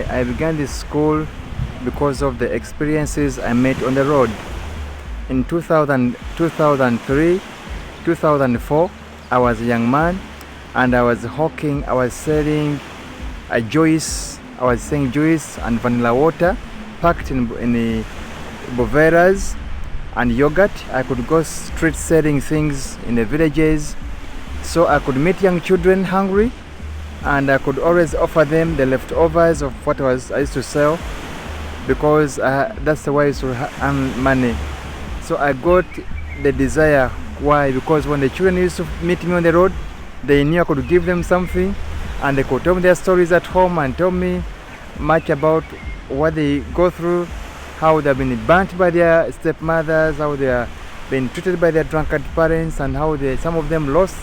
I began this school because of the experiences I made on the road. In 2003, 2004, I was a young man and I was hawking, I was selling juice, I was selling juice and vanilla water packed in the boveras and yogurt. I could go street selling things in the villages, so I could meet young children hungry and I could always offer them the leftovers of what I used to sell, because that's the way I used to earn money. So I got the desire. Why? Because when the children used to meet me on the road, they knew I could give them something and they could tell me their stories at home and tell me much about what they go through, how they've been burnt by their stepmothers, how they are been treated by their drunkard parents, and how some of them lost.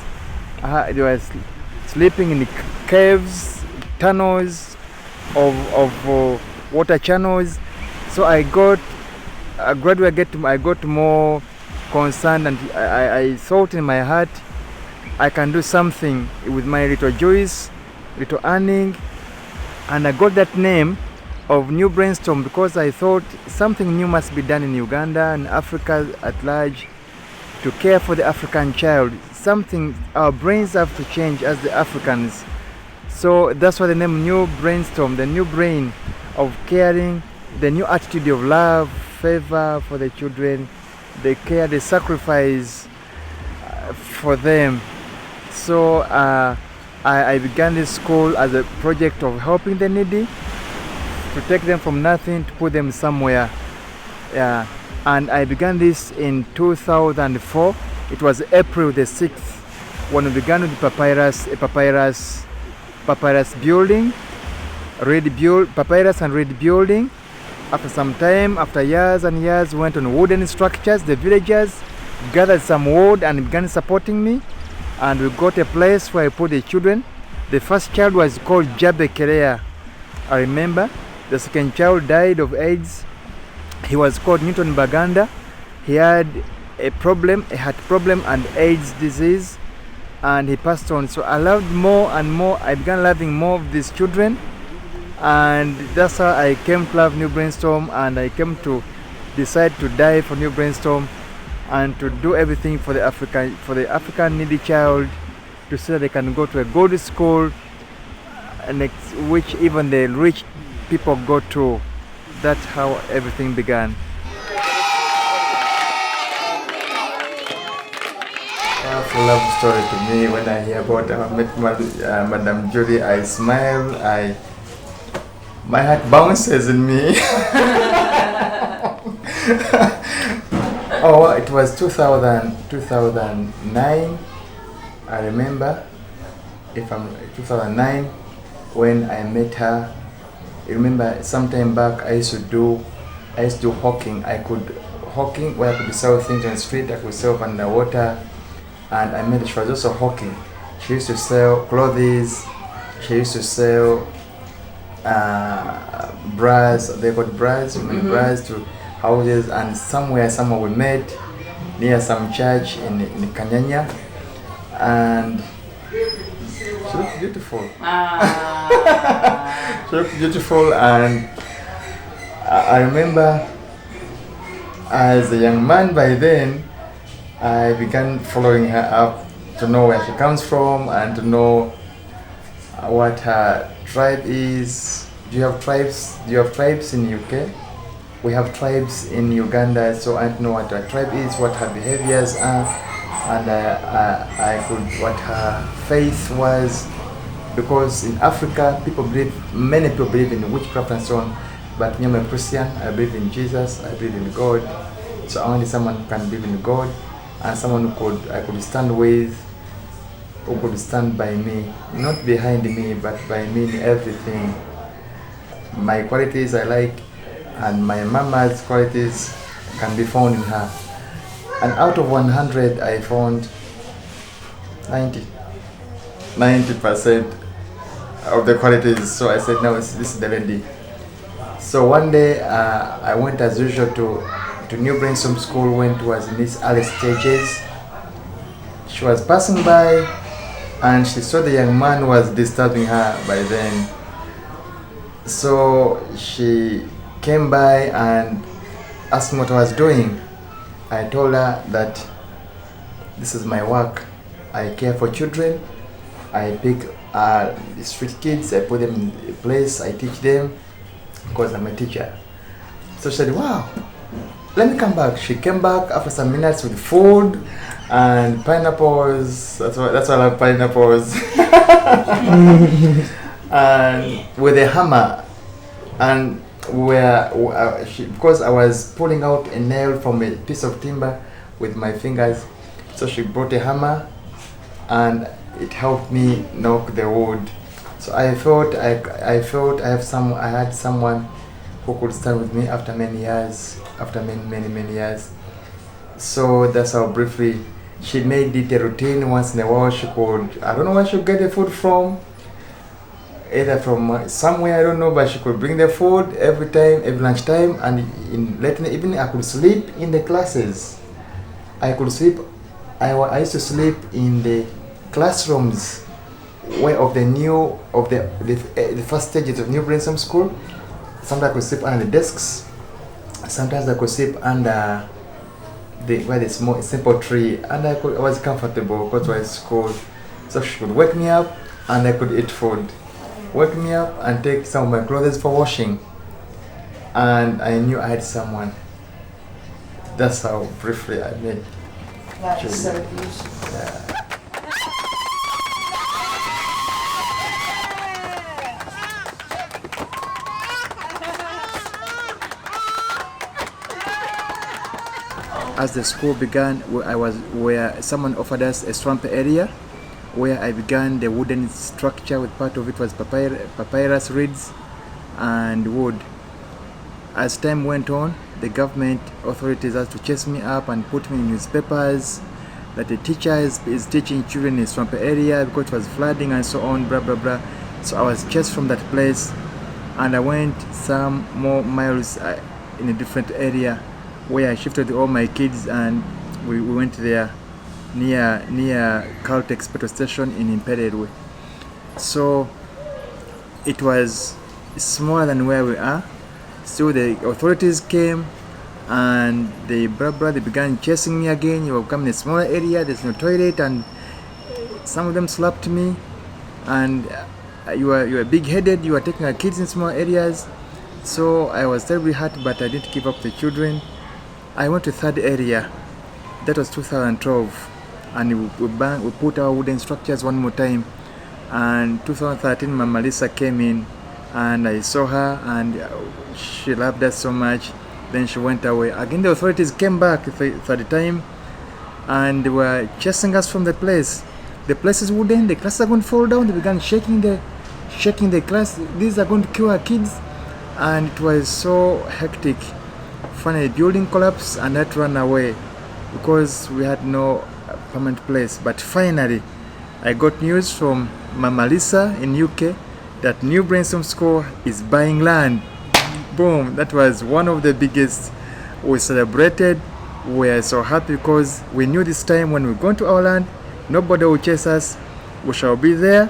They were sleeping in caves, tunnels of water channels. So I got more concerned, and I thought in my heart, I can do something with my little joys, little earning, and I got that name of New Brainstorm because I thought something new must be done in Uganda and Africa at large to care for the African child. Our brains have to change as the Africans. So that's why the name New Brainstorm, the new brain of caring, the new attitude of love, favor for the children, the care, the sacrifice for them. So I began this school as a project of helping the needy, to take them from nothing to put them somewhere. Yeah. And I began this in 2004. It was April the 6th when we began with papyrus building, papyrus and reed building. After some time, after years and years, we went on wooden structures. The villagers gathered some wood and began supporting me, and we got a place where I put the children. The first child was called Jabe Kerea. I remember. The second child died of AIDS. He was called Newton Baganda. He had a heart problem and AIDS disease, and he passed on. So I loved more and more. I began loving more of these children, and that's how I came to love New Brainstorm, and I came to decide to die for New Brainstorm and to do everything for the African needy child, to so that they can go to a good school, and which even the rich people go to. That's how everything began. Powerful love story to me. When I hear about Madam Judy, I smile. My heart bounces in me. Oh, it was 2009. I remember, 2009 when I met her. I remember sometime back I used to do hawking. Hawking where I could sell things on the street. I could sell underwater, and I met her. She was also hawking. She used to sell clothes. She used to sell bras. They got bras, bras to houses, and somewhere we met near some church in Kanyanya, and she looked beautiful. She looked beautiful, and I remember as a young man by then, I began following her up to know where she comes from and to know what her tribe is. Do you have tribes in UK? We have tribes in Uganda, so I know what her tribe is, what her behaviors are, and what her faith was. Because in Africa, many people believe in witchcraft and so on, but me, I'm a Christian. I believe in Jesus. I believe in God. So only someone who can believe in God, and someone I could stand with, who could stand by me, not behind me, but by me in everything. My qualities I like, and my mama's qualities can be found in her. And out of 100, I found 90% of the qualities. So I said, no, this is the lady. So one day, I went as usual to New Brainstorm School when it was in its early stages. She was passing by, and she saw the young man was disturbing her by then. So she came by and asked me what I was doing. I told her that this is my work. I care for children. I pick street kids, I put them in a place, I teach them because I'm a teacher. So she said, wow, let me come back. She came back after some minutes with food and pineapples. That's why I love pineapples. And with a hammer. And because I was pulling out a nail from a piece of timber with my fingers, so she brought a hammer and it helped me knock the wood. So I had someone who could stand with me after many years, many years. So that's how briefly she made it a routine. Once in a while she could, I don't know where she would get the food from, either from somewhere, I don't know, but she could bring the food every lunchtime, and in late in the evening I could sleep in the classes. I used to sleep in the classrooms of the first stages of new Brainstorm school. Sometimes I could sleep under the desks. Sometimes I could sleep under the small simple tree, and I was comfortable because it was cold. So she could wake me up and I could eat food. Wake me up and take some of my clothes for washing. And I knew I had someone. That's how briefly I met. That's so beautiful. Yeah. As the school began, where someone offered us a swamp area, where I began the wooden structure. With part of it was papyrus reeds and wood. As time went on, the government authorities had to chase me up and put me in newspapers that the teacher is teaching children in a swamp area because it was flooding and so on, blah blah blah. So I was chased from that place, and I went some more miles in a different area, where I shifted all my kids, and we went there near Caltex petrol station in Imperewe. So it was smaller than where we are. So the authorities came and they began chasing me again. You will come in a smaller area, there's no toilet, and some of them slapped me. And you are big-headed, you are taking our kids in small areas. So I was terribly hurt, but I didn't give up the children. I went to third area. That was 2012, and we put our wooden structures one more time. And 2013, Mama Lisa came in, and I saw her, and she loved us so much. Then she went away. Again, the authorities came back for the time, and they were chasing us from the place. The place is wooden. The classes are going to fall down. They began shaking the class. These are going to kill our kids, and it was so hectic. Finally, the building collapsed, and I had to run away because we had no permanent place. But finally, I got news from Mama Lisa in UK that New Brainstorm School is buying land. Boom! That was one of the biggest. We celebrated. We were so happy because we knew this time when we go to our land, nobody will chase us. We shall be there.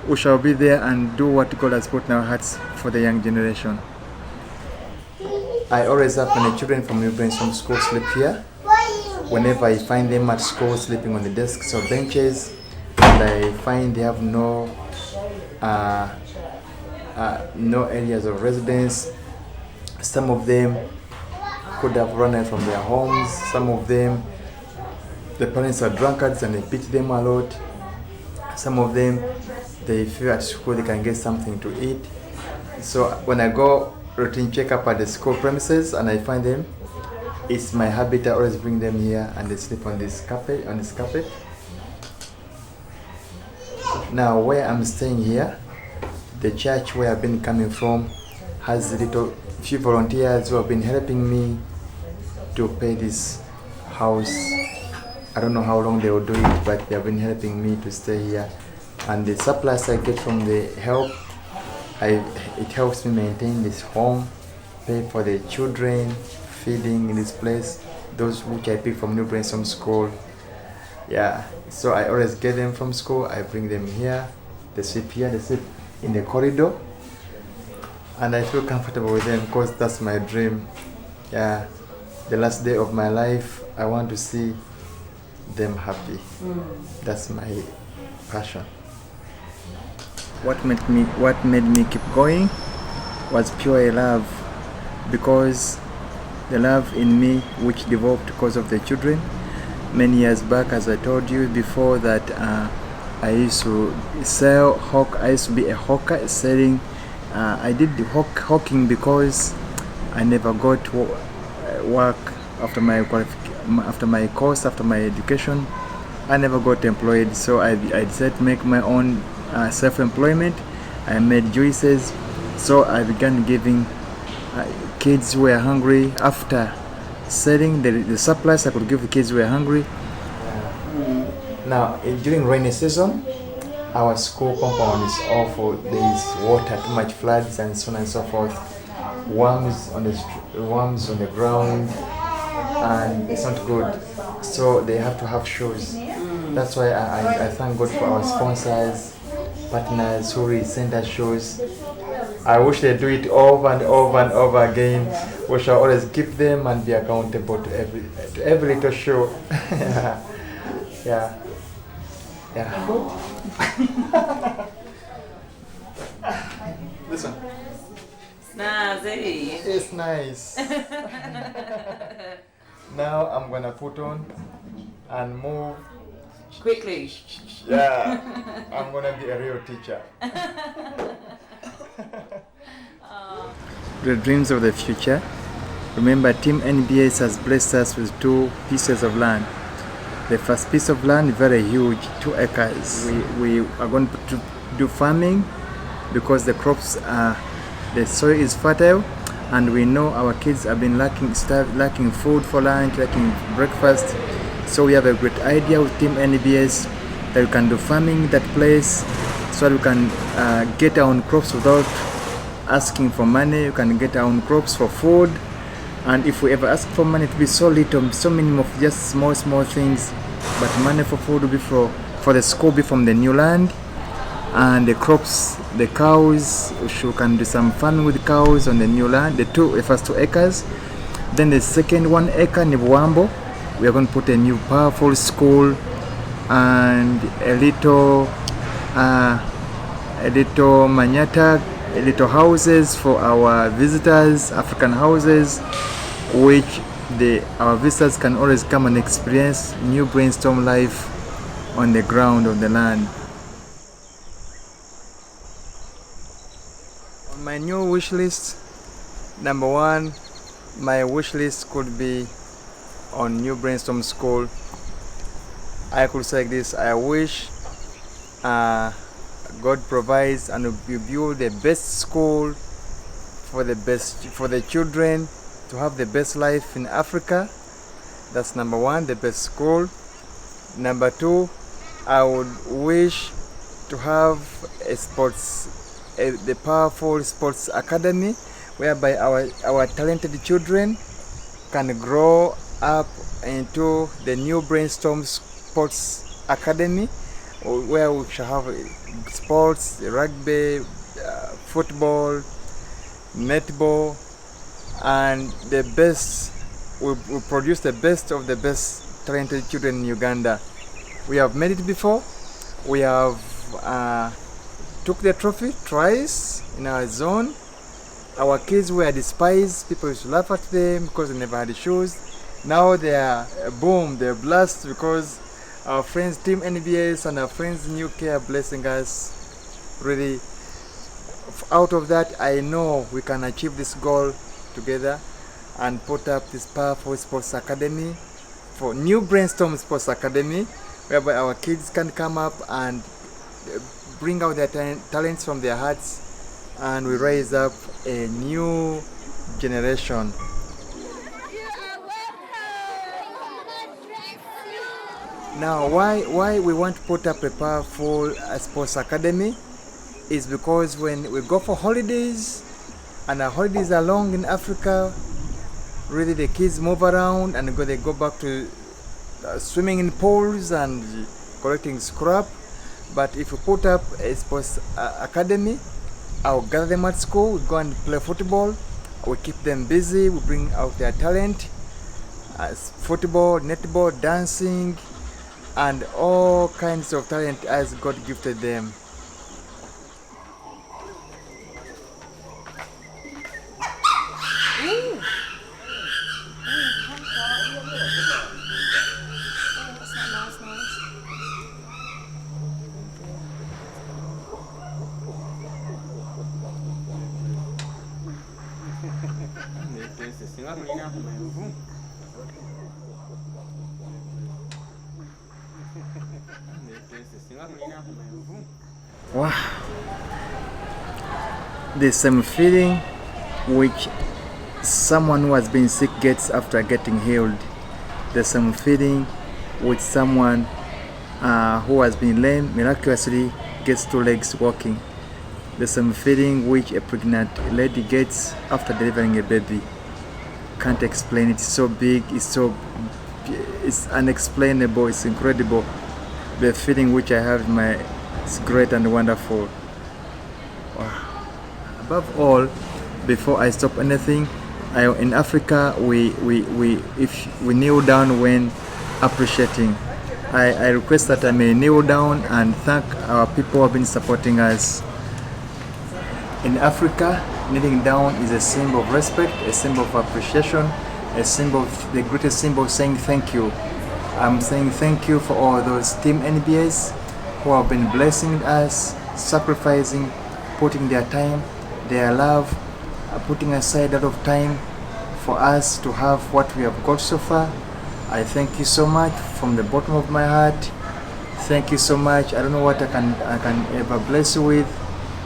We shall be there and do what God has put in our hearts for the young generation. I always have my children from New Brainstorm School sleep here. Whenever I find them at school sleeping on the desks or benches, and I find they have no areas of residence. Some of them could have run away from their homes. Some of them, the parents are drunkards and they beat them a lot. Some of them, they feel at school they can get something to eat. So when I go routine checkup at the school premises and I find them, it's my habit. I always bring them here and they sleep on this carpet. Now, where I'm staying here, the church where I've been coming from has few volunteers who have been helping me to pay this house. I don't know how long they will do it, but they have been helping me to stay here. And the surplus I get from the help, it helps me maintain this home, pay for the children, feeding in this place, those which I pick from New Brainstorm School. Yeah, so I always get them from school, I bring them here, they sleep here, they sleep in the corridor. and I feel comfortable with them because that's my dream. Yeah, the last day of my life, I want to see them happy. That's my passion. What made me keep going was pure love, because the love in me which developed because of the children. Many years back, as I told you before, that I used to sell hawk. I used to be a hawker selling. I did the hawking because I never got work after my course, after my education. I never got employed, so I decided to make my own self-employment. I made juices, so I began giving kids who were hungry. After selling the surplus, I could give the kids who were hungry. Now, during rainy season, our school compound is awful. There is water, too much floods, and so on and so forth. Worms on the ground, and it's not good. So they have to have shoes. That's why I thank God for our sponsors, partners who really send us shoes. I wish they do it over and over and over again. We shall always keep them and be accountable to every little shoe. Yeah. This one. Snazzy. It's nice. Now I'm gonna put on and move. Quickly. Yeah, I'm gonna be a real teacher. The dreams of the future. Remember, Team NBS has blessed us with 2 pieces of land. The first piece of land, very huge, 2 acres. We are going to do farming because the crops the soil is fertile, and we know our kids have been lacking food for lunch, lacking breakfast. So we have a great idea with Team NBS that we can do farming that place, so that we can get our own crops without asking for money. We can get our own crops for food, and if we ever ask for money, it will be so little, so minimum of just small things. But money for food will be for the school, be from the new land, and the crops, the cows. We can do some farming with cows on the new land. The first 2 acres. Then the second 1 acre in Buambo, we are going to put a new powerful school and a little manyata, a little houses for our visitors, African houses, which our visitors can always come and experience new Brainstorm life on the ground, on the land. On my new wish list, number 1, my wish list could be on New Brainstorm School. I could say like this: I wish God provides and we build the best school for the children to have the best life in Africa. That's number 1, the best school. Number 2, I would wish to have the powerful sports academy, whereby our talented children can grow up into the New Brainstorm Sports Academy, where we shall have sports, rugby, football, netball, and the best. We produce the best of the best talented children in Uganda. We have made it before. We have took the trophy twice in our zone. Our kids were despised. People used to laugh at them because they never had shoes. Now they are boom, they're blessed because our friends Team NBS and our friends New Care are blessing us. Really, out of that, I know we can achieve this goal together and put up this powerful sports academy for New Brainstorm Sports Academy, whereby our kids can come up and bring out their talents from their hearts, and we raise up a new generation. Now, why we want to put up a powerful sports academy is because when we go for holidays, and our holidays are long in Africa, really the kids move around and they go back to swimming in pools and collecting scrap. But if we put up a sports academy, I'll gather them at school, we go and play football, we keep them busy, we bring out their talent, as football, netball, dancing, and all kinds of talent as God gifted them. Wow, the same feeling which someone who has been sick gets after getting healed. The same feeling which someone who has been lame miraculously gets 2 legs walking. The same feeling which a pregnant lady gets after delivering a baby. Can't explain it. It's so big, it's unexplainable, it's incredible. The feeling which I have it's great and wonderful. Wow. Above all, before I stop anything, in Africa if we kneel down when appreciating. I request that I may kneel down and thank our people who have been supporting us. In Africa, kneeling down is a symbol of respect, a symbol of appreciation, a symbol, the greatest symbol, saying thank you. I'm saying thank you for all those Team NBS who have been blessing us, sacrificing, putting their time, their love, putting aside a lot of time for us to have what we have got so far. I thank you so much from the bottom of my heart. Thank you so much. I don't know what I can ever bless you with,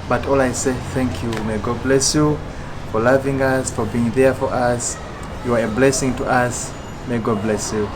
but all I say, thank you. May God bless you for loving us, for being there for us. You are a blessing to us. May God bless you.